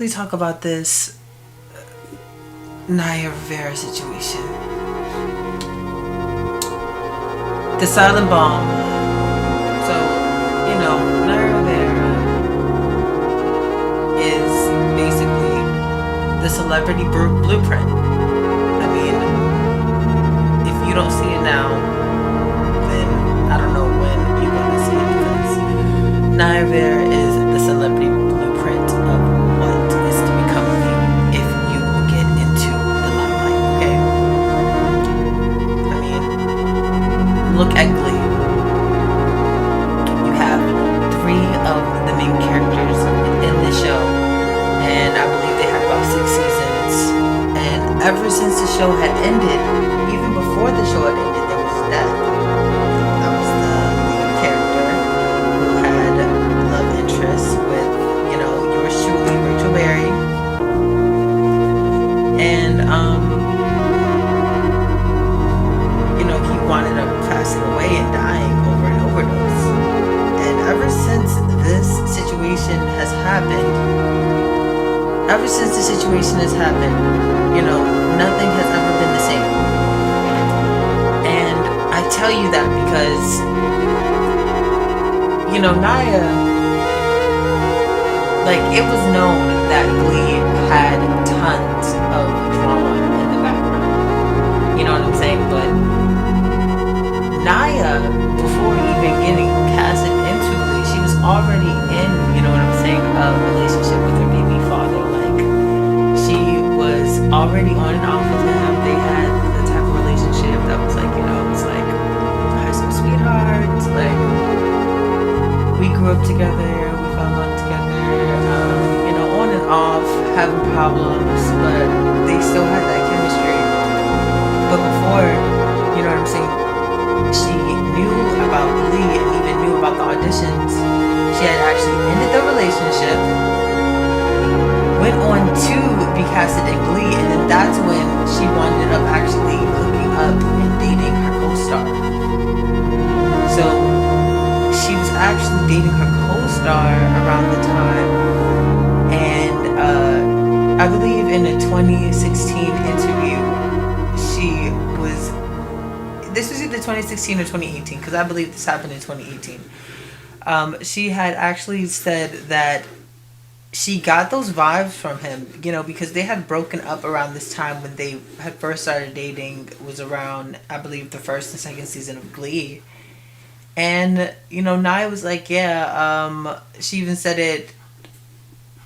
We talk about this Naya Rivera situation. The silent bomb. So, Naya Rivera is basically the celebrity blueprint. I mean, if you don't see it now, then I don't know when you're going to see it because Naya Rivera is the celebrity blueprint of what is to become of you if you get into the limelight, okay? I mean, look at Glee. You have three of the main characters in the show, and I believe they had about 6 seasons. And ever since the show had ended, even before the show had ended, there was death. That was the lead character who had love interests with, yours truly, Rachel Berry. And, he wound up passing away and dying over an overdose. And ever since this situation has happened, nothing has ever been the same. And I tell you that because, Naya, it was known that Glee had tons of drama in the background. You know what I'm saying? But Naya, before even getting casted into Glee, she was already in, a relationship with her baby father. She was already on and off with him. They had the type of relationship that was high school sweethearts. We grew up together, we fell in love together, on and off, having problems, but they still had that chemistry. But before, she knew about Glee and even knew about the auditions. She had actually ended the relationship, went on to be casted in Glee, and then that's when she wound up actually hooking up and dating her co-star. So she was actually dating her co-star around the time, and I believe in a 2016 interview, this was either 2016 or 2018, because I believe this happened in 2018. She had actually said that she got those vibes from him, because they had broken up around this time when they had first started dating. It was around, I believe, the first and second season of Glee. And, Naya was like, yeah, she even said it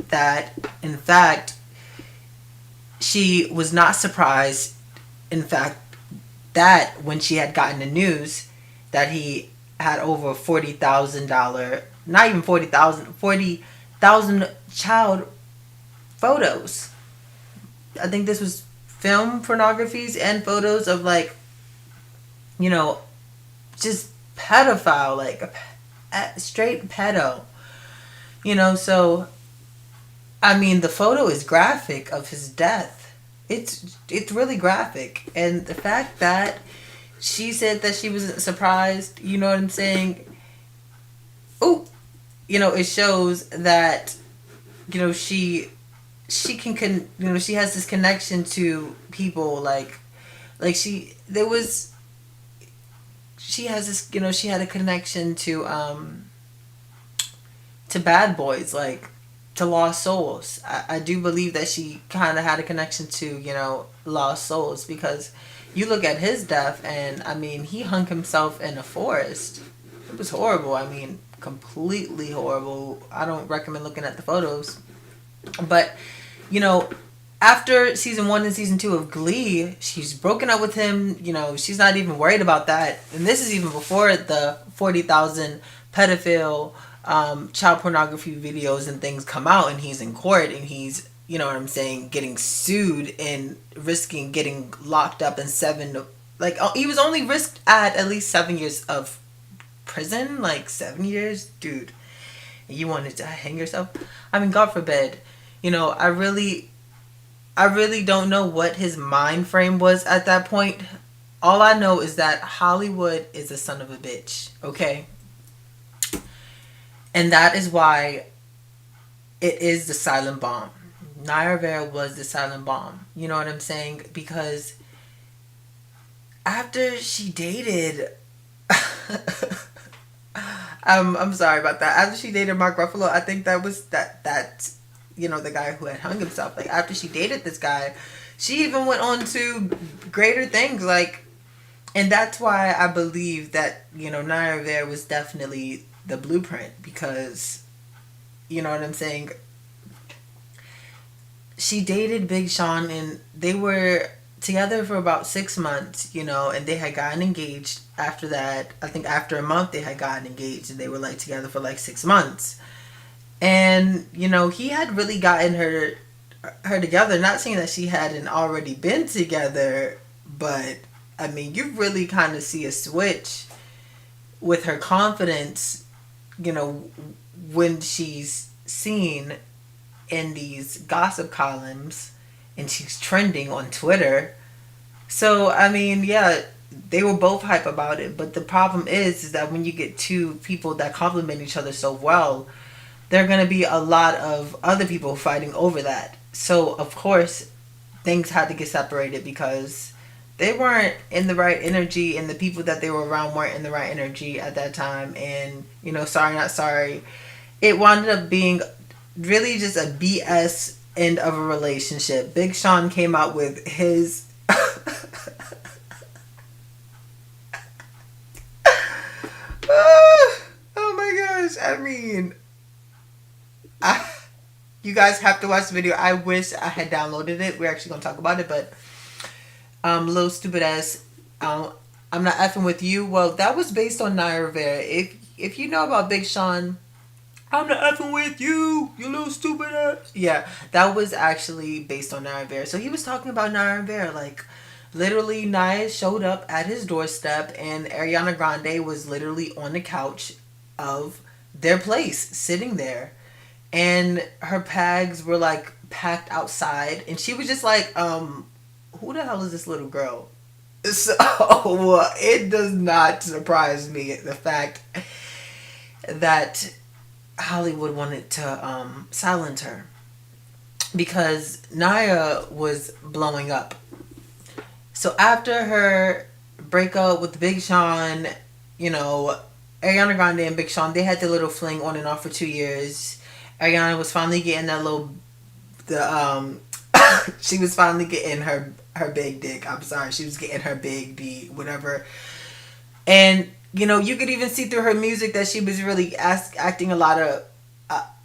that, in fact, she was not surprised, in fact, that when she had gotten the news that he had over $40,000, not even 40,000 child photos. I think this was film pornographies and photos of just pedophile, a straight pedo. So I mean, the photo is graphic of his death. It's really graphic, and the fact that she said that she wasn't surprised, you know what I'm saying? Oh, it shows that she can she has this connection to people she has this she had a connection to bad boys, to lost souls. I do believe that she kind of had a connection to lost souls, because you look at his death, and I mean, he hung himself in a forest. It was horrible. I mean, completely horrible. I don't recommend looking at the photos. But after season 1 and season 2 of Glee, she's broken up with him. She's not even worried about that. And this is even before the 40,000 pedophile child pornography videos and things come out, and he's in court, and he's getting sued and risking getting locked up in he was only risked at least 7 years of prison. 7 years, dude. You wanted to hang yourself? I mean, God forbid. I really don't know what his mind frame was at that point. All I know is that Hollywood is a son of a bitch, okay? And that is why it is the silent bomb. Naya Rivera was the silent bomb. You know what I'm saying? Because after she dated, I'm sorry about that. After she dated Mark Ruffalo, I think that was that the guy who had hung himself. Like after she dated this guy, she even went on to greater things. Like, and that's why I believe that Naya Rivera was definitely the blueprint because you know what I'm saying. She dated Big Sean and they were together for about 6 months, and they had gotten engaged after that. I think after a month they had gotten engaged and they were like together for like 6 months. And, he had really gotten her together. Not saying that she hadn't already been together, but I mean you really kind of see a switch with her confidence, when she's seen in these gossip columns and she's trending on Twitter. So, I mean, yeah, they were both hype about it, but the problem is that when you get two people that complement each other so well, there are going to be a lot of other people fighting over that. So, of course, things had to get separated because they weren't in the right energy and the people that they were around weren't in the right energy at that time. And, sorry, not sorry. It wound up being really just a BS end of a relationship. Big Sean came out with his oh my gosh. I mean, you guys have to watch the video. I wish I had downloaded it. We're actually going to talk about it, but little stupid ass I'm not effing with you. Well, that was based on Naya Rivera. If you know about Big Sean, I'm not effing with you, you little stupid ass. Yeah, that was actually based on Naya Rivera. So he was talking about Naya Rivera. Like, literally, Naya showed up at his doorstep, and Ariana Grande was literally on the couch of their place, sitting there. And her pags were, like, packed outside. And she was just like, who the hell is this little girl? So, it does not surprise me, the fact that Hollywood wanted to silence her because Naya was blowing up. So after her breakup with Big Sean, Ariana Grande and Big Sean, they had their little fling on and off for 2 years. Ariana was finally getting she was finally getting her big dick. I'm sorry, she was getting her big D, whatever. And you could even see through her music that she was really acting a lot of.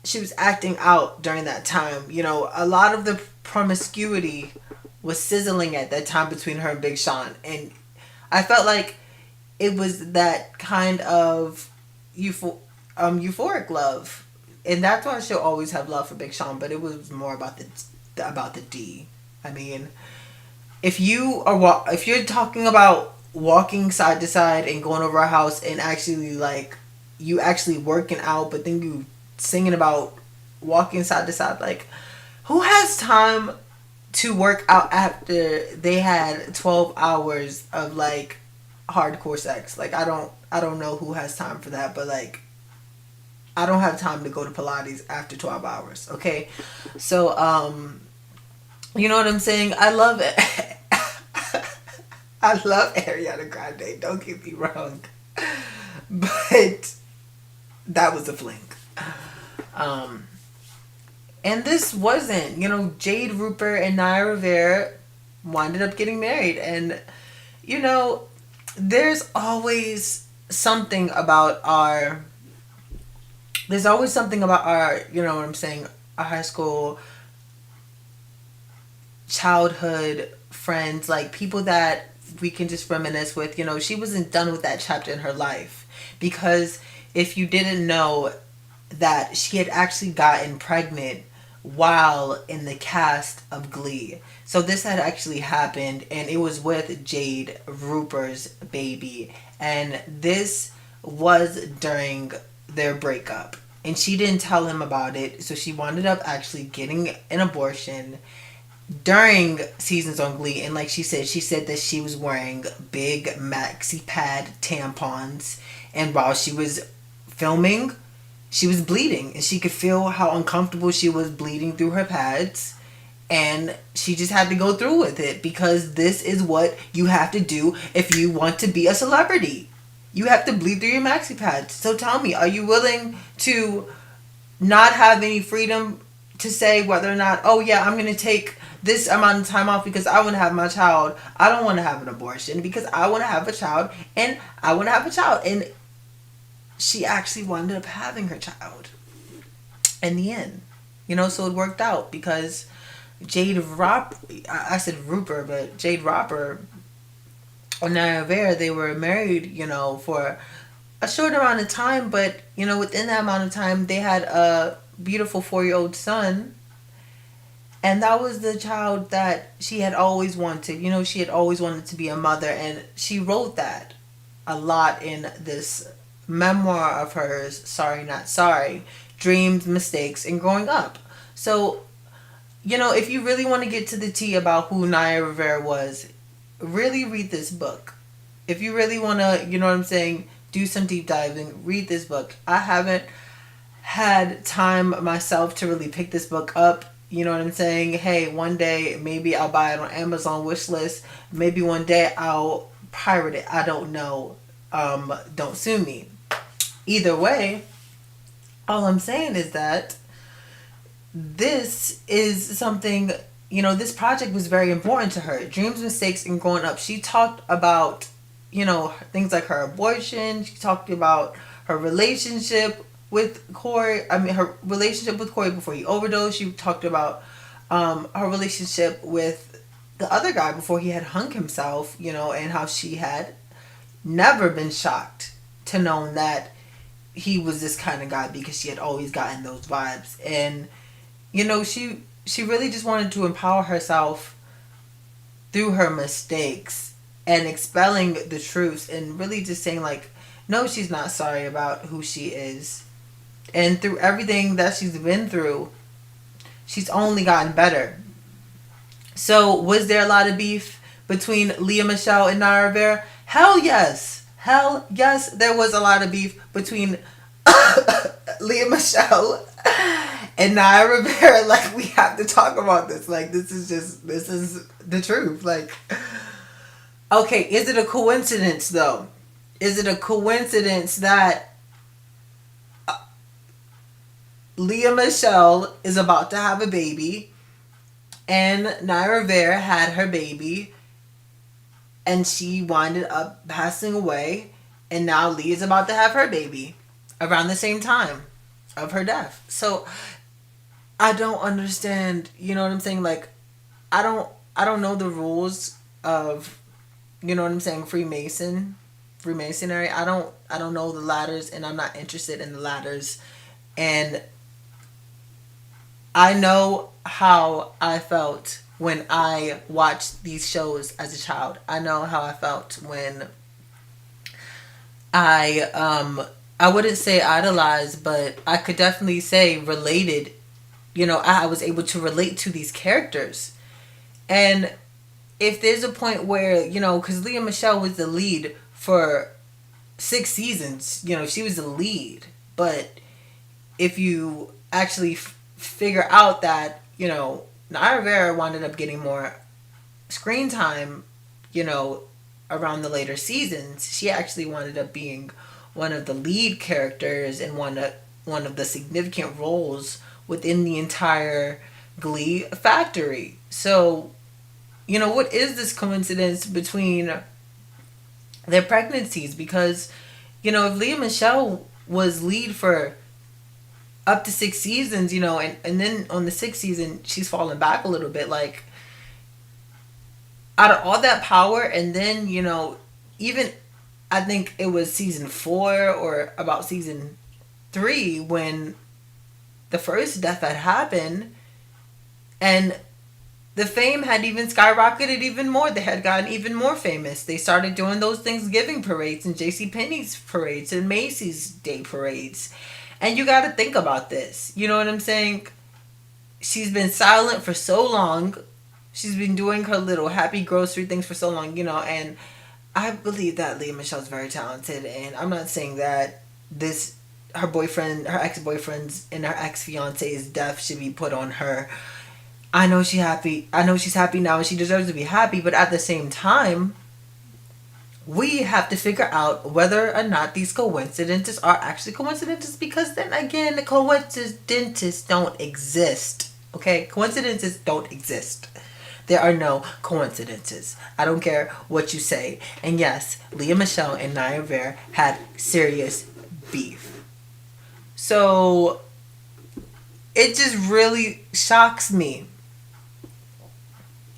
She was acting out during that time. A lot of the promiscuity was sizzling at that time between her and Big Sean, and I felt like it was that kind of euphoric love, and that's why she'll always have love for Big Sean. But it was more about the D. I mean, if you're talking about walking side to side and going over a house and actually like you actually working out, but then you singing about walking side to side, like who has time to work out after they had 12 hours of like hardcore sex? Like I don't know who has time for that, but like I don't have time to go to Pilates after 12 hours. Okay. So you know what I'm saying? I love it. I love Ariana Grande, don't get me wrong. But that was a fling. And this wasn't, Jade Rupert and Naya Rivera winded up getting married. And, there's always something about our, you know what I'm saying, our high school, childhood friends, like people that we can just reminisce with. She wasn't done with that chapter in her life, because if you didn't know that she had actually gotten pregnant while in the cast of Glee. So this had actually happened, and it was with Jade Rupert's baby, and this was during their breakup, and she didn't tell him about it, so she wound up actually getting an abortion during seasons on Glee. And like she said that she was wearing big maxi pad tampons, and while she was filming, she was bleeding, and she could feel how uncomfortable she was bleeding through her pads. And she just had to go through with it because this is what you have to do if you want to be a celebrity. You have to bleed through your maxi pads. So tell me, are you willing to not have any freedom to say whether or not, oh yeah, I'm going to take this amount of time off because I want to have my child. I don't want to have an abortion because I want to have a child and I want to have a child. And she actually wound up having her child in the end. So it worked out because I said Rupert, but Jade Roper and Naya Rivera, they were married, for a short amount of time, but, within that amount of time, they had a beautiful 4-year-old son. And that was the child that she had always wanted. She had always wanted to be a mother, and she wrote that a lot in this memoir of hers, Sorry Not Sorry, Dreams, Mistakes, and Growing Up. So, if you really want to get to the tea about who Naya Rivera was, really read this book. If you really want to, do some deep diving, read this book. I haven't had time myself to really pick this book up. Hey, one day maybe I'll buy it on Amazon wishlist. Maybe one day I'll pirate it. I don't know. Don't sue me. Either way, all I'm saying is that this is something, this project was very important to her. Dreams, Mistakes, and Growing Up. She talked about, things like her abortion. She talked about her relationship with Corey. Her relationship with Corey before he overdosed. She talked about her relationship with the other guy before he had hung himself, and how she had never been shocked to know that he was this kind of guy because she had always gotten those vibes. And she really just wanted to empower herself through her mistakes and expelling the truths and really just saying like, no, she's not sorry about who she is. And through everything that she's been through, she's only gotten better. So was there a lot of beef between Lea Michele and Naya Rivera? Hell yes. Hell yes, there was a lot of beef between Lea Michele and Naya Rivera. Like, we have to talk about this. Like, this is the truth. Like, okay, is it a coincidence though? Is it a coincidence that Lea Michele is about to have a baby and Naya Rivera had her baby and she winded up passing away, and now Lee is about to have her baby around the same time of her death? So I don't understand, you know what I'm saying? Like, I don't know the rules of, you know what I'm saying, Freemasonry. I don't know the ladders, and I'm not interested in the ladders. And I know how I felt when I watched these shows as a child. I know how I felt when I wouldn't say idolized, but I could definitely say related. I was able to relate to these characters. And if there's a point where, because Lea Michele was the lead for 6 seasons, she was the lead. But if you actually figure out that, Naya Rivera wound up getting more screen time, around the later seasons. She actually wound up being one of the lead characters and one of the significant roles within the entire Glee factory. So, what is this coincidence between their pregnancies? Because, if Lea Michele was lead for up to 6 seasons, and then on the 6th season, she's fallen back a little bit. Like, out of all that power, and then, even, I think it was season 4 or about season 3 when the first death had happened, and the fame had even skyrocketed even more. They had gotten even more famous. They started doing those Thanksgiving parades and JCPenney's parades and Macy's Day parades. And you got to think about this. You know what I'm saying? She's been silent for so long. She's been doing her little happy grocery things for so long, and I believe that Lea Michele's very talented. And I'm not saying that her ex-boyfriend's and her ex-fiance's death should be put on her. I know she's happy. I know she's happy now and she deserves to be happy, but at the same time, we have to figure out whether or not these coincidences are actually coincidences, because then again, the coincidences don't exist. Okay? Coincidences don't exist. There are no coincidences. I don't care what you say. And yes, Leah Michelle and Naya Rivera had serious beef. So it just really shocks me.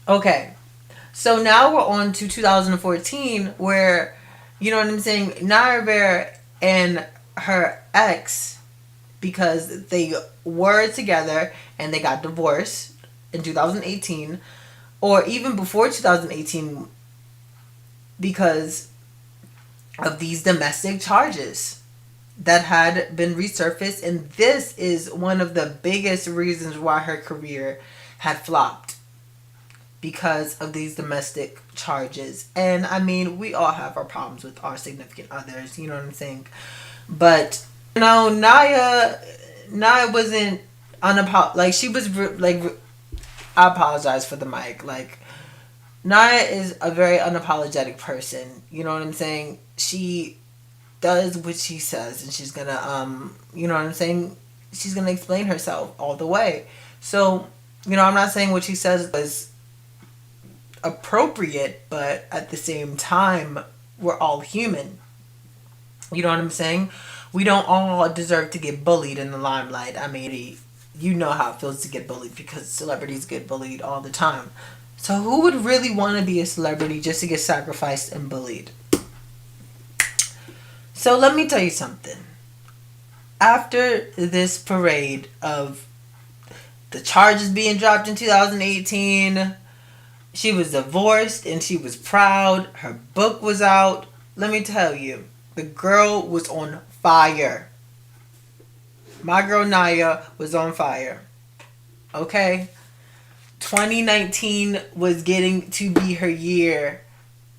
Okay. So now we're on to 2014 where, you know what I'm saying, Naya Rivera and her ex, because they were together and they got divorced in 2018, or even before 2018, because of these domestic charges that had been resurfaced. And this is one of the biggest reasons why her career had flopped, because of these domestic charges. And I mean, we all have our problems with our significant others, you know what I'm saying? But, you know, Naya wasn't like, she was, like, I apologize for the mic. Like, Naya is a very unapologetic person. You know what I'm saying? She does what she says, and she's gonna, you know what I'm saying? She's gonna explain herself all the way. So, you know, I'm not saying what she says was appropriate, but at the same time, we're all human. You know what I'm saying? We don't all deserve to get bullied in the limelight. I mean, you know how it feels to get bullied, because celebrities get bullied all the time. So who would really want to be a celebrity just to get sacrificed and bullied? So let me tell you something. After this parade of the charges being dropped in 2018, she was divorced and she was proud. Her book was out. Let me tell you, the girl was on fire. My girl Naya was on fire. Okay? 2019 was getting to be her year.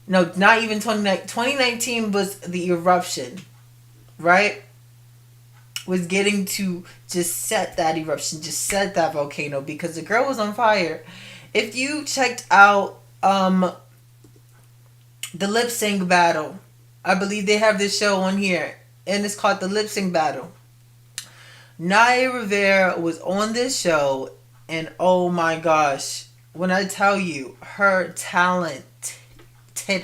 No, not even 2019. 2019 was the eruption, right? Was getting to just set that eruption, just set that volcano, because the girl was on fire. If you checked out the lip sync battle, I believe they have this show on here, and it's called the lip sync battle. Naya Rivera was on this show, and oh my gosh, when I tell you, her talented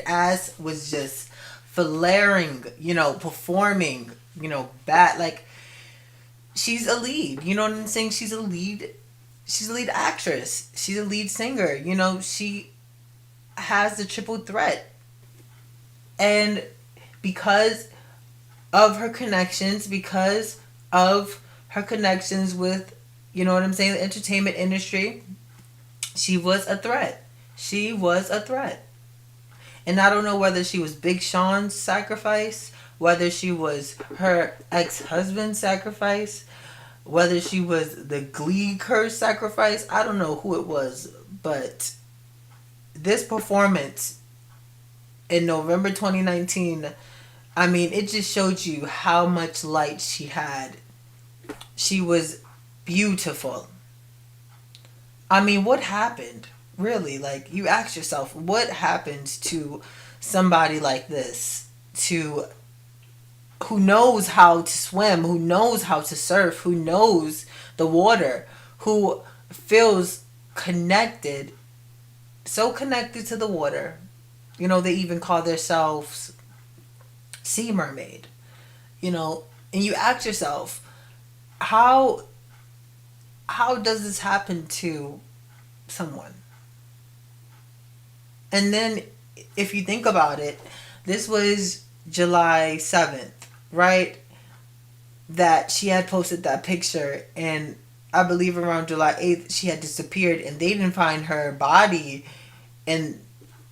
ass was just flaring, you know, performing, you know, bad. Like, she's a lead, you know what I'm saying? She's a lead actress. She's a lead singer. You know, she has the triple threat. And because of her connections, with, you know what I'm saying, the entertainment industry, she was a threat. She was a threat. And I don't know whether she was Big Sean's sacrifice, whether she was her ex-husband's sacrifice, whether she was the Glee curse sacrifice. I don't know who it was, but this performance in November 2019, I mean, it just showed you how much light she had. She was beautiful. I mean, what happened? Really, like, you ask yourself, what happens to somebody like this, to who knows how to swim, who knows how to surf, who knows the water, who feels connected, so connected to the water. You know, they even call themselves sea mermaid. You know, and you ask yourself, how does this happen to someone? And then if you think about it, this was July 7th, right? That she had posted that picture, and I believe around July 8th she had disappeared, and they didn't find her body, and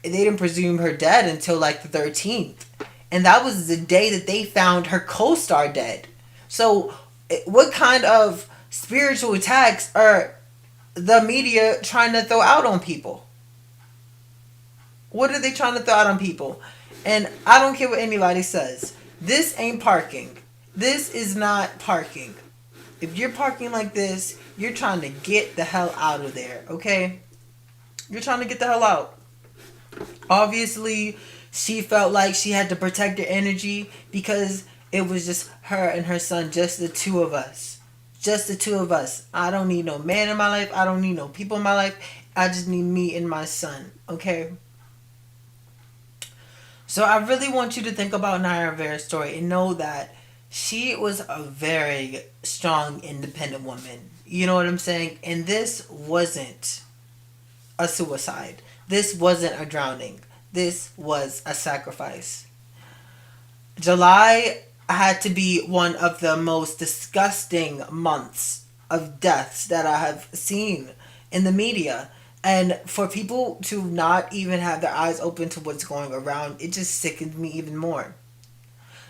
they didn't presume her dead until like the 13th. And that was the day that they found her co-star dead. So what kind of spiritual attacks are the media trying to throw out on people? What are they trying to throw out on people? And I don't care what anybody says. This ain't parking. This is not parking. If you're parking like this, you're trying to get the hell out of there, okay? You're trying to get the hell out. Obviously, she felt like she had to protect her energy because it was just her and her son, just the two of us. Just the two of us. I don't need no man in my life. I don't need no people in my life. I just need me and my son, okay? So I really want you to think about Naya Rivera's story and know that she was a very strong, independent woman. You know what I'm saying? And this wasn't a suicide. This wasn't a drowning. This was a sacrifice. July had to be one of the most disgusting months of deaths that I have seen in the media. And for people to not even have their eyes open to what's going around, it just sickened me even more.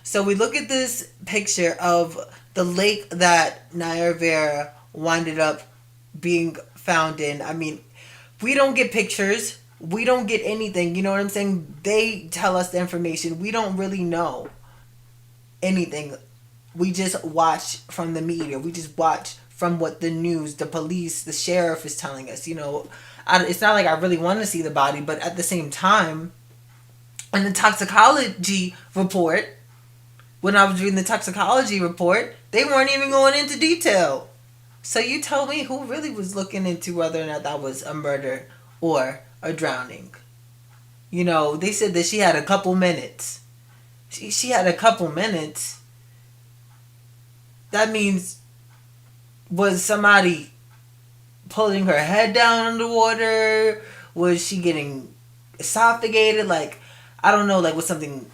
So we look at this picture of the lake that Naya Rivera winded up being found in. I mean, we don't get pictures. We don't get anything. You know what I'm saying? They tell us the information. We don't really know anything. We just watch from the media. We just watch from what the news, the police, the sheriff is telling us. It's not like I really want to see the body, but at the same time, in the toxicology report, when I was reading the toxicology report, they weren't even going into detail. So you tell me who really was looking into whether or not that was a murder or a drowning. They said that she had a couple minutes. She had a couple minutes. That means, was somebody pulling her head down underwater? Was she getting esophagated? Like, I don't know, like, was something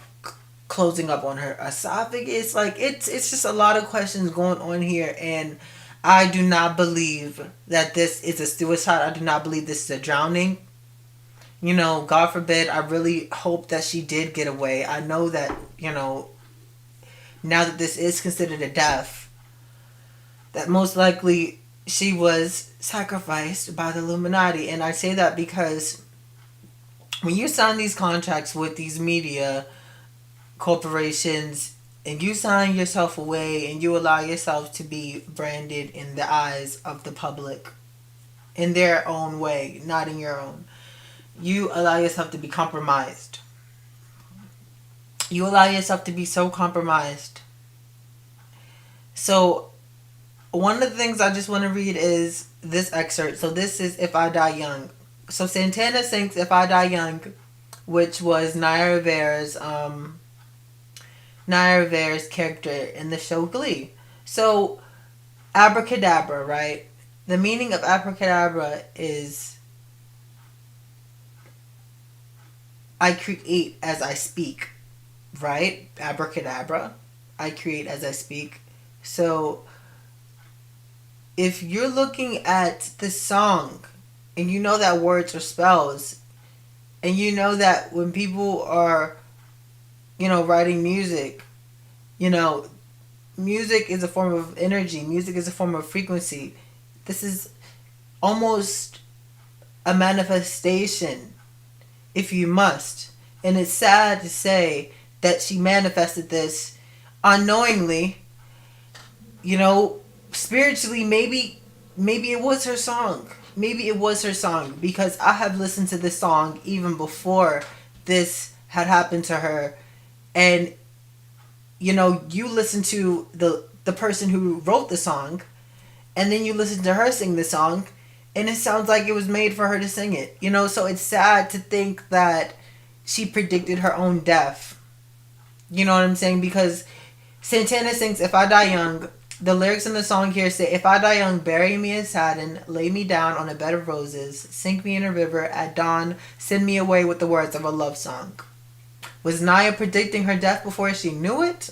closing up on her esophagus? Like, it's just a lot of questions going on here, and I do not believe that this is a suicide. I do not believe this is a drowning. God forbid, I really hope that she did get away. I know that, now that this is considered a death, that most likely she was sacrificed by the Illuminati. And I say that because when you sign these contracts with these media corporations and you sign yourself away and you allow yourself to be branded in the eyes of the public in their own way, not in your own, you allow yourself to be compromised. You allow yourself to be so compromised. So, one of the things I just want to read is this excerpt. So, this is If I Die Young. So, Santana sings If I Die Young, which was Naya Rivera's character in the show Glee. So, abracadabra, right? The meaning of abracadabra is I create as I speak, right? Abracadabra. I create as I speak. So, if you're looking at the song and you know that words are spells, and you know that when people are, writing music, music is a form of energy, music is a form of frequency. This is almost a manifestation, if you must. And it's sad to say that she manifested this unknowingly, spiritually. Maybe it was her song. Maybe it was her song, because I have listened to this song even before this had happened to her. And you listen to the person who wrote the song, and then you listen to her sing the song, and it sounds like it was made for her to sing it. So it's sad to think that she predicted her own death. You know what I'm saying? Because Santana sings If I Die Young. The lyrics in the song here say, If I die young, bury me in satin, lay me down on a bed of roses, sink me in a river, at dawn, send me away with the words of a love song. Was Naya predicting her death before she knew it?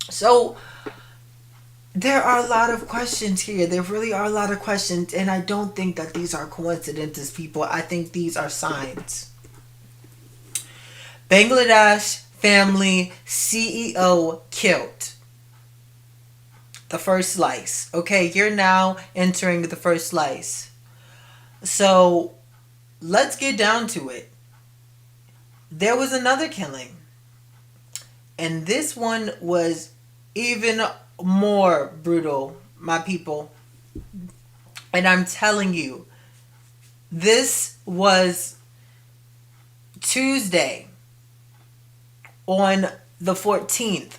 So, there are a lot of questions here. There really are a lot of questions, and I don't think that these are coincidences, people. I think these are signs. Bangladesh family CEO killed. The first slice. Okay, you're now entering the first slice. So, let's get down to it. There was another killing. And this one was even more brutal, my people. And I'm telling you, this was Tuesday on the 14th,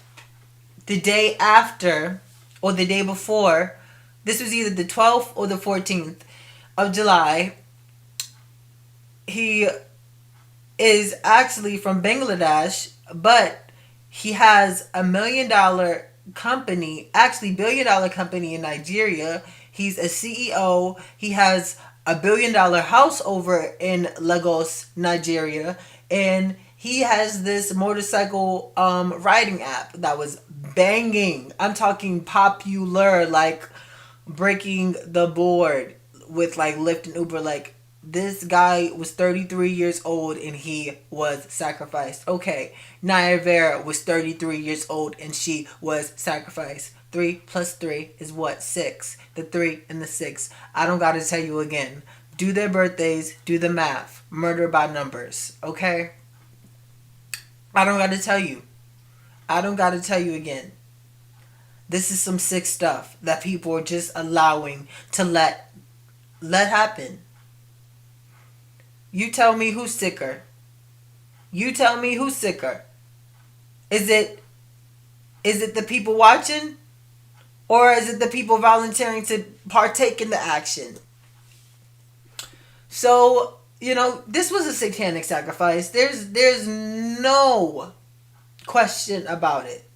the day after or the day before. This was either the 12th or the 14th of July. He is actually from Bangladesh, but he has $1 million company, actually $1 billion company in Nigeria. He's a CEO. He has $1 billion house over in Lagos, Nigeria, and he has this motorcycle riding app that was banging. I'm talking popular, like breaking the board with like Lyft and Uber. Like, this guy was 33 years old and he was sacrificed. Okay, Naya Vera was 33 years old and she was sacrificed. 3 plus 3 is what? 6. The 3 and the 6. I don't gotta tell you again. Do their birthdays, do the math. Murder by numbers, okay? I don't gotta tell you. I don't gotta tell you again. This is some sick stuff that people are just allowing to let happen. You tell me who's sicker. You tell me who's sicker. Is it the people watching, or is it the people volunteering to partake in the action? So, this was a satanic sacrifice. There's no question about it.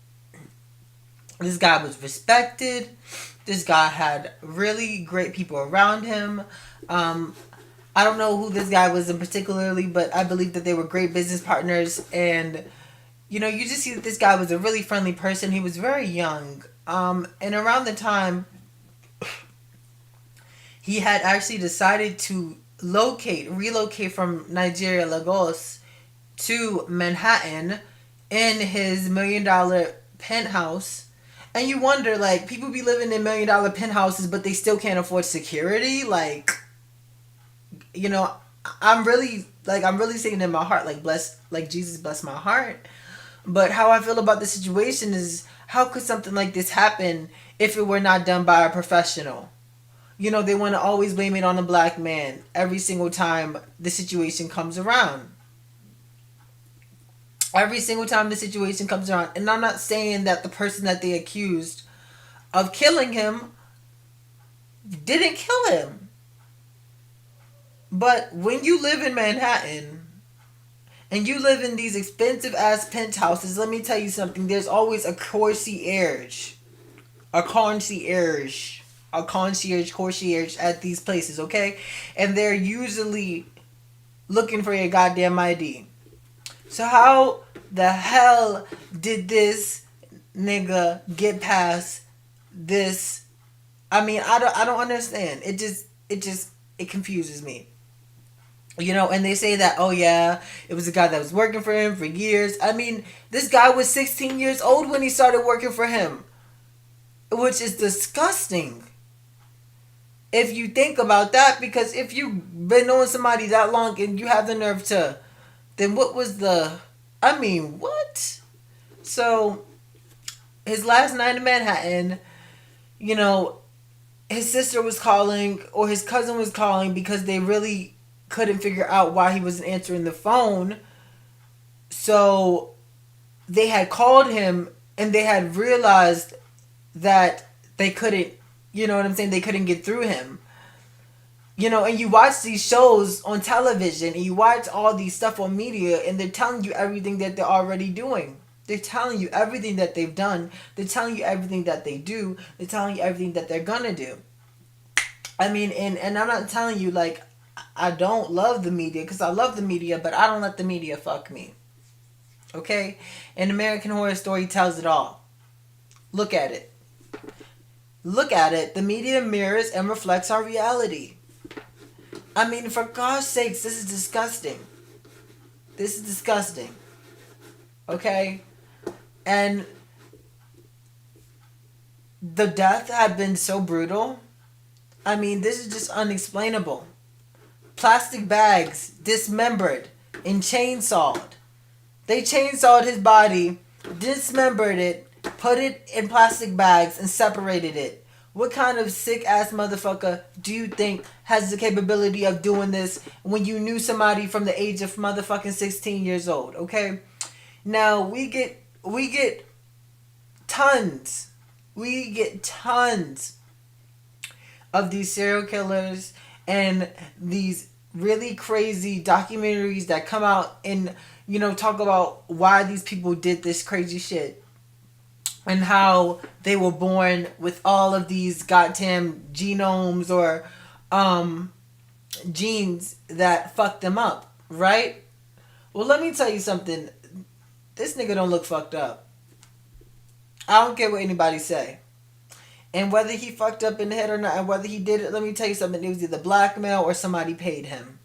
This guy was respected. This guy had really great people around him. I don't know who this guy was in particularly, but I believe that they were great business partners. And, you just see that this guy was a really friendly person. He was very young. And around the time, he had actually decided to relocate from Nigeria, Lagos, to Manhattan in his $1 million penthouse. And you wonder, like, people be living in $1 million penthouses, but they still can't afford security. Like, I'm really saying in my heart, like Jesus bless my heart. But how I feel about the situation is, how could something like this happen if it were not done by a professional? They want to always blame it on a black man every single time the situation comes around. Every single time the situation comes around. And I'm not saying that the person that they accused of killing him didn't kill him. But when you live in Manhattan and you live in these expensive ass penthouses, let me tell you something. There's always a concierge at these places, okay? And they're usually looking for your goddamn ID. So how the hell did this nigga get past this? I mean, I don't understand. It confuses me. And they say that, oh yeah, it was a guy that was working for him for years. I mean, this guy was 16 years old when he started working for him, which is disgusting. If you think about that, because if you've been knowing somebody that long and you have the nerve to, then what what? So, his last night in Manhattan, his sister was calling, or his cousin was calling, because they really couldn't figure out why he wasn't answering the phone. So, they had called him, and they had realized that they couldn't, they couldn't get through him. And you watch these shows on television, and you watch all these stuff on media, and they're telling you everything that they're already doing. They're telling you everything that they've done. They're telling you everything that they do. They're telling you everything that they're gonna do. I mean, and I'm not telling you, like, I don't love the media, because I love the media, but I don't let the media fuck me. Okay? And American Horror Story tells it all. Look at it. Look at it. The media mirrors and reflects our reality. I mean, for God's sakes, this is disgusting. This is disgusting. Okay? And the death had been so brutal. I mean, this is just unexplainable. Plastic bags, dismembered, and chainsawed. They chainsawed his body, dismembered it, put it in plastic bags, and separated it. What kind of sick ass motherfucker do you think has the capability of doing this when you knew somebody from the age of motherfucking 16 years old? Okay, now we get tons, we get tons of these serial killers and these really crazy documentaries that come out and talk about why these people did this crazy shit and how they were born with all of these goddamn genomes or genes that fucked them up, right? Well, let me tell you something. This nigga don't look fucked up. I don't care what anybody say. And whether he fucked up in the head or not, and whether he did it, let me tell you something. It was either blackmail or somebody paid him.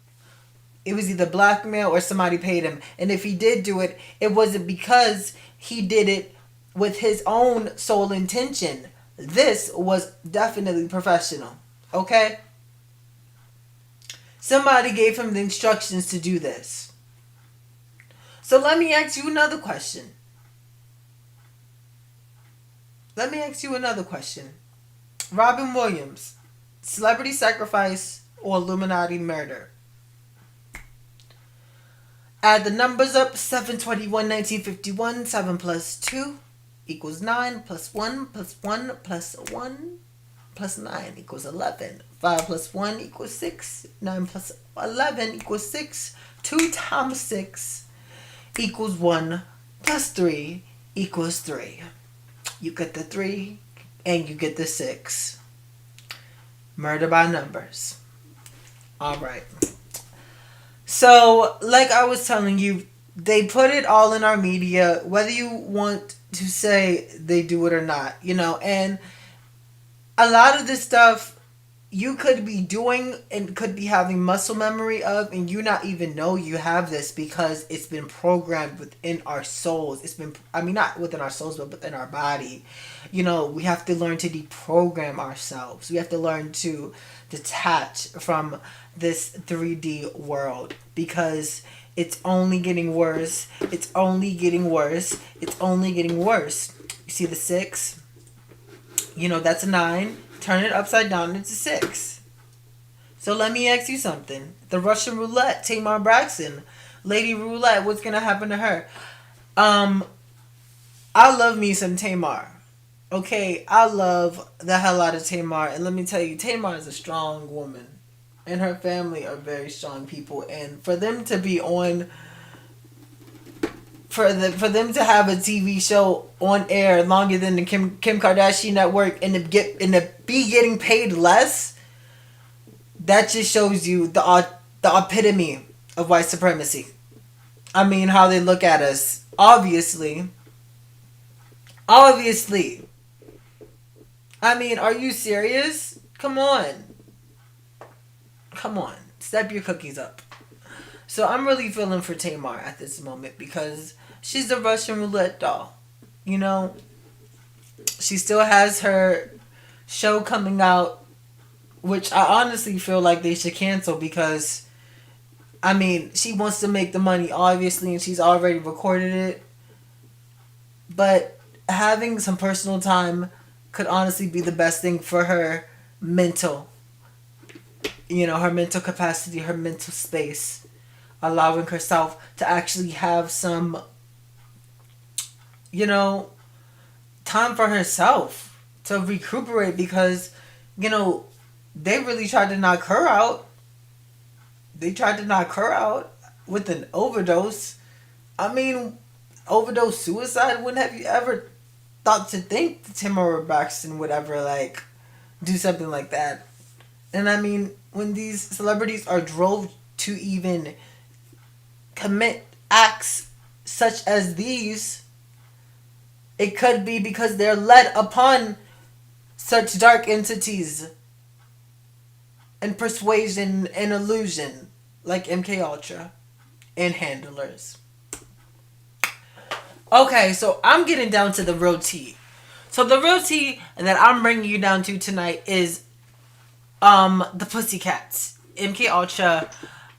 It was either blackmail or somebody paid him. And if he did do it, it wasn't because he did it with his own sole intention. This was definitely professional. Okay? Somebody gave him the instructions to do this. So let me ask you another question. Robin Williams, celebrity sacrifice or Illuminati murder? Add the numbers up. 7/21/1951. 7 plus 2 equals 9. Plus 1 plus 1 plus 1 plus 9 equals 11. 5 plus 1 equals 6. 9 plus 11 equals 6. 2 times 6 equals 1. Plus 3 equals 3. You get the 3 and you get the 6. Murder by numbers. Alright. So, like I was telling you, they put it all in our media, whether you want to say they do it or not, and a lot of this stuff you could be doing and could be having muscle memory of, and you not even know you have this because it's been programmed within our souls. Not within our souls, but within our body. We have to learn to deprogram ourselves. We have to learn to detach from this 3D world because it's only getting worse. It's only getting worse. It's only getting worse. You see the 6? That's a 9. Turn it upside down into 6. So let me ask you something. The Russian roulette, Tamar Braxton, Lady Roulette, what's gonna happen to her? I love me some Tamar. Okay, I love the hell out of Tamar, and let me tell you, Tamar is a strong woman, and her family are very strong people, and for them to be on, for them to have a TV show on air longer than the Kim Kardashian network and to be getting paid less, that just shows you the epitome of white supremacy. How they look at us. Obviously. Are you serious? Come on. Step your cookies up. So I'm really feeling for Tamar at this moment because she's a Russian roulette doll. She still has her show coming out, which I honestly feel like they should cancel because, she wants to make the money, obviously, and she's already recorded it. But having some personal time could honestly be the best thing for her mental, her mental capacity, her mental space. Allowing herself to actually have some, time for herself to recuperate because, they really tried to knock her out. They tried to knock her out with an overdose. Overdose suicide. When have you ever thought to think that Tamara Braxton would ever, do something like that? And when these celebrities are drove to even commit acts such as these, it could be because they're led upon such dark entities and persuasion and illusion like MK Ultra and handlers. Okay, so I'm getting down to the real tea. So the real tea that I'm bringing you down to tonight is the Pussycats, MK Ultra.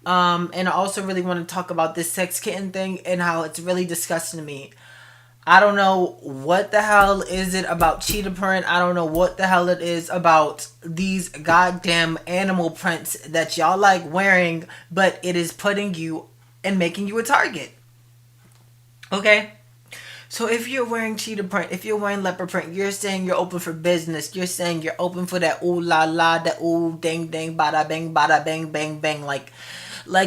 And I also really want to talk about this sex kitten thing and how it's really disgusting to me. I don't know what the hell is it about cheetah print. I don't know what the hell it is about these goddamn animal prints that y'all like wearing, but it is putting you and making you a target. Okay? So if you're wearing cheetah print, if you're wearing leopard print, you're saying you're open for business. You're saying you're open for that ooh la la, that ooh ding ding bada bang bang bang. Like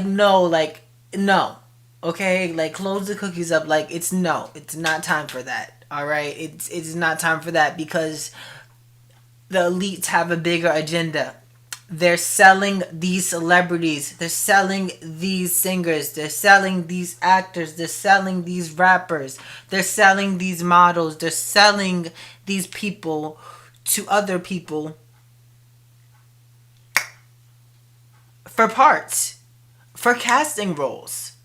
no, like no. Okay, like close the cookies up. Like it's no, it's not time for that. All right, it's not time for that because the elites have a bigger agenda. They're selling these celebrities, they're selling these singers, they're selling these actors, they're selling these rappers, they're selling these models, they're selling these people to other people for parts, for casting roles.